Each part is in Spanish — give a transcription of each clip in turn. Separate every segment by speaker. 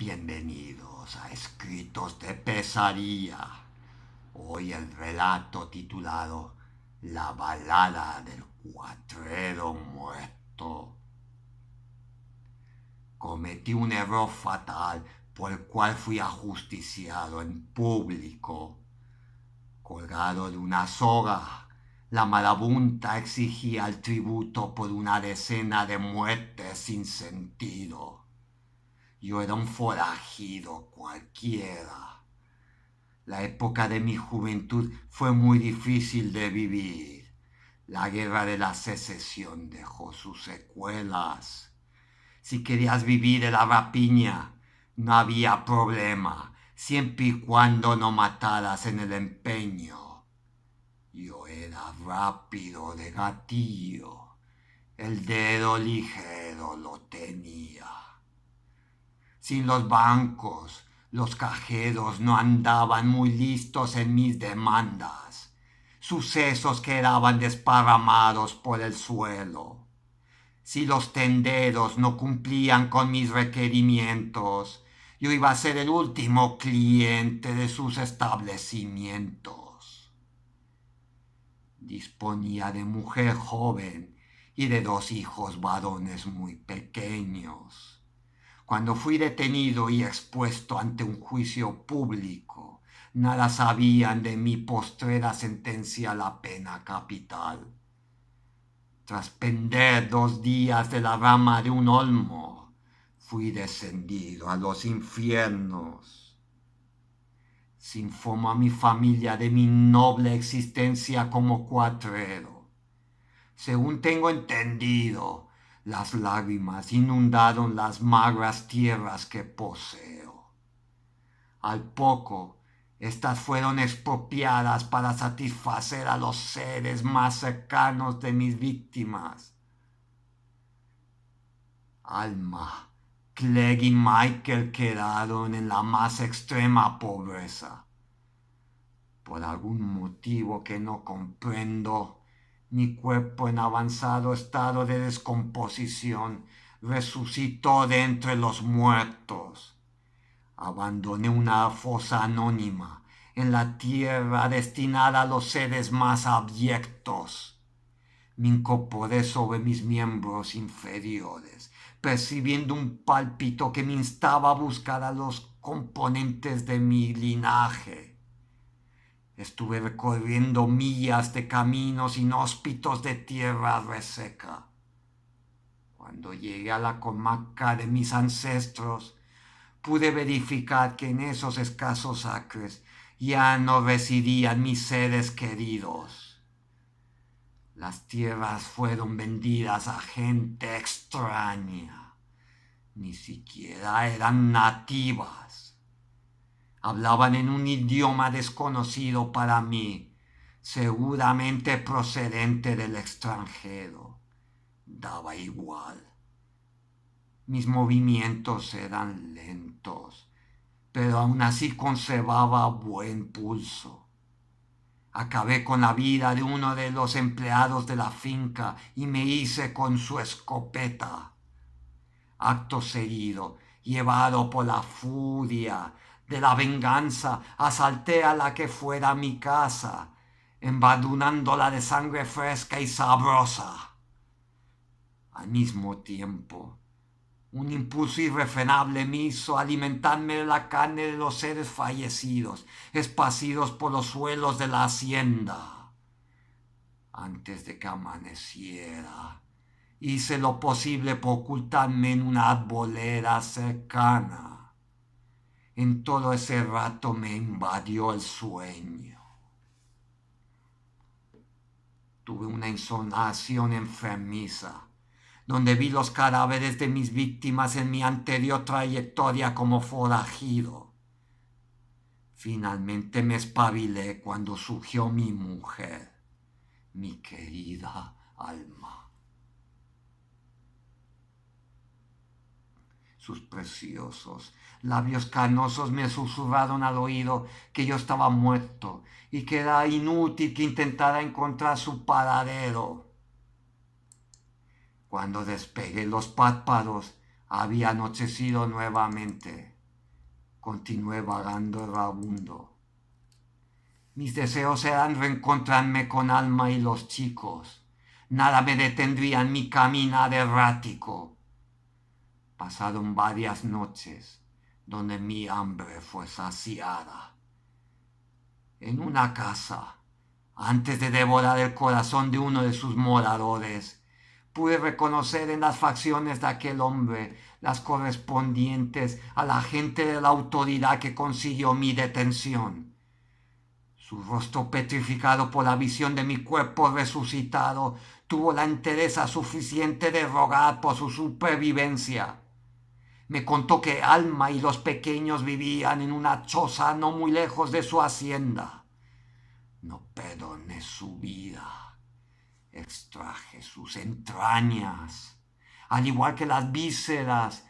Speaker 1: Bienvenidos a Escritos de Pesadilla. Hoy el relato titulado La balada del cuatrero muerto. Cometí un error fatal por el cual fui ajusticiado en público. Colgado de una soga, la marabunta exigía el tributo por una decena de muertes sin sentido. Yo era un forajido cualquiera. La época de mi juventud fue muy difícil de vivir. La guerra de la secesión dejó sus secuelas. Si querías vivir de la rapiña, no había problema, siempre y cuando no mataras en el empeño. Yo era rápido de gatillo. El dedo ligero lo tenía. Sin los bancos, los cajeros no andaban muy listos en mis demandas. Sucesos quedaban desparramados por el suelo. Si los tenderos no cumplían con mis requerimientos, yo iba a ser el último cliente de sus establecimientos. Disponía de mujer joven y de 2 hijos varones muy pequeños. Cuando fui detenido y expuesto ante un juicio público, nada sabían de mi postrera sentencia a la pena capital. Tras pender 2 días de la rama de un olmo, fui descendido a los infiernos. Se informó a mi familia de mi noble existencia como cuatrero. Según tengo entendido, las lágrimas inundaron las magras tierras que poseo. Al poco, estas fueron expropiadas para satisfacer a los seres más cercanos de mis víctimas. Alma, Clegg y Michael quedaron en la más extrema pobreza. Por algún motivo que no comprendo, mi cuerpo en avanzado estado de descomposición resucitó de entre los muertos. Abandoné una fosa anónima en la tierra destinada a los seres más abyectos. Me incorporé sobre mis miembros inferiores, percibiendo un pálpito que me instaba a buscar a los componentes de mi linaje. Estuve recorriendo millas de caminos inhóspitos de tierra reseca. Cuando llegué a la comarca de mis ancestros, pude verificar que en esos escasos acres ya no residían mis seres queridos. Las tierras fueron vendidas a gente extraña. Ni siquiera eran nativas. Hablaban en un idioma desconocido para mí, seguramente procedente del extranjero. Daba igual. Mis movimientos eran lentos, pero aún así conservaba buen pulso. Acabé con la vida de uno de los empleados de la finca y me hice con su escopeta. Acto seguido, llevado por la furia de la venganza, asalté a la que fuera mi casa, embadurnándola de sangre fresca y sabrosa. Al mismo tiempo, un impulso irrefrenable me hizo alimentarme de la carne de los seres fallecidos, esparcidos por los suelos de la hacienda. Antes de que amaneciera, hice lo posible por ocultarme en una arboleda cercana. En todo ese rato me invadió el sueño. Tuve una insolación enfermiza, donde vi los cadáveres de mis víctimas en mi anterior trayectoria como forajido. Finalmente me espabilé cuando surgió mi mujer, mi querida Alma. Sus preciosos labios canosos me susurraron al oído que yo estaba muerto y que era inútil que intentara encontrar su paradero. Cuando despegué los párpados, había anochecido nuevamente. continué vagando errabundo. Mis deseos eran reencontrarme con Alma y los chicos. Nada me detendría en mi caminar errático. Pasaron varias noches donde mi hambre fue saciada. En una casa, antes de devorar el corazón de uno de sus moradores, pude reconocer en las facciones de aquel hombre las correspondientes al agente de la autoridad que consiguió mi detención. Su rostro petrificado por la visión de mi cuerpo resucitado tuvo la entereza suficiente de rogar por su supervivencia. Me contó que Alma y los pequeños vivían en una choza no muy lejos de su hacienda. No perdoné su vida. Extraje sus entrañas, al igual que las vísceras,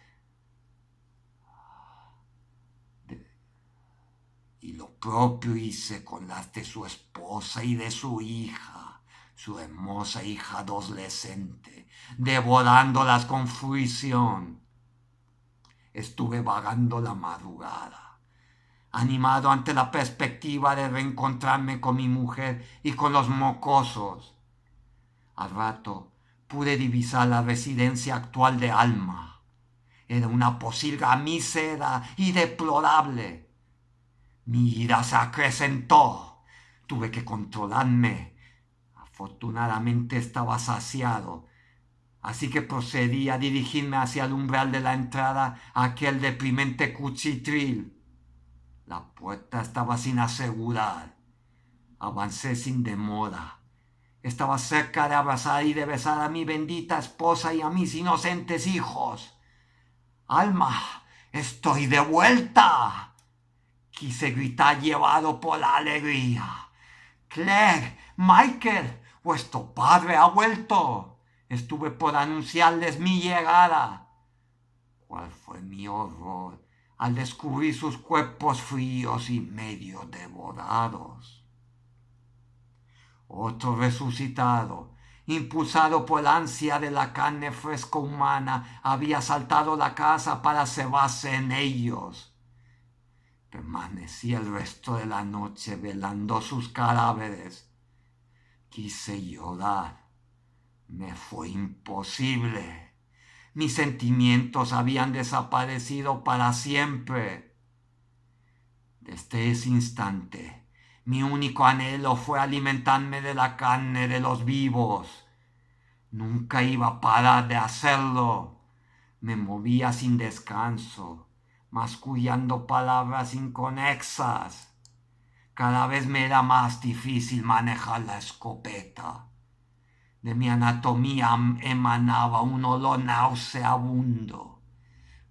Speaker 1: y lo propio hice con las de su esposa y de su hija, su hermosa hija adolescente, devorándolas con fruición. Estuve vagando la madrugada, animado ante la perspectiva de reencontrarme con mi mujer y con los mocosos. Al rato pude divisar la residencia actual de Alma. Era una posilga mísera y deplorable. Mi ira se acrecentó. Tuve que controlarme. Afortunadamente estaba saciado, así que procedí a dirigirme hacia el umbral de la entrada a aquel deprimente cuchitril. La puerta estaba sin asegurar. Avancé sin demora. Estaba cerca de abrazar y de besar a mi bendita esposa y a mis inocentes hijos. «Alma, estoy de vuelta», quise gritar llevado por la alegría. «Clegg, Michael, vuestro padre ha vuelto». Estuve por anunciarles mi llegada. ¿Cuál fue mi horror al descubrir sus cuerpos fríos y medio devorados? Otro resucitado, impulsado por la ansia de la carne fresca humana, había saltado la casa para cebarse en ellos. Permanecí el resto de la noche velando sus cadáveres. Quise llorar. Me fue imposible. Mis sentimientos habían desaparecido para siempre. Desde ese instante, mi único anhelo fue alimentarme de la carne de los vivos. Nunca iba a parar de hacerlo. Me movía sin descanso, mascullando palabras inconexas. Cada vez me era más difícil manejar la escopeta. De mi anatomía emanaba un olor nauseabundo.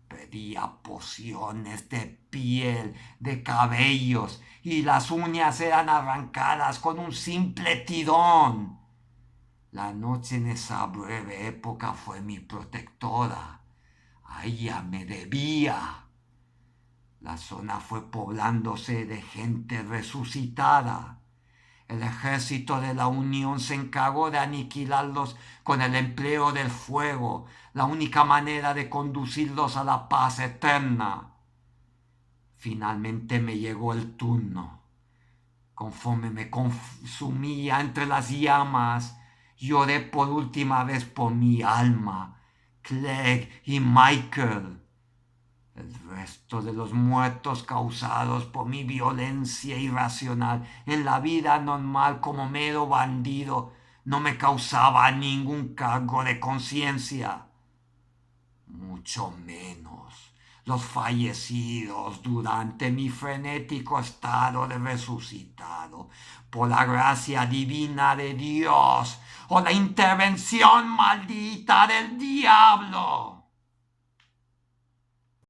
Speaker 1: Pedía pociones de piel, de cabellos, y las uñas eran arrancadas con un simple tirón. La noche en esa breve época fue mi protectora. A ella me debía. La zona fue poblándose de gente resucitada. El ejército de la Unión se encargó de aniquilarlos con el empleo del fuego, la única manera de conducirlos a la paz eterna. Finalmente me llegó el turno. Conforme me consumía entre las llamas, lloré por última vez por mi Alma, Clegg y Michael. El resto de los muertos causados por mi violencia irracional en la vida normal como mero bandido no me causaba ningún cargo de conciencia. Mucho menos los fallecidos durante mi frenético estado de resucitado por la gracia divina de Dios o la intervención maldita del diablo.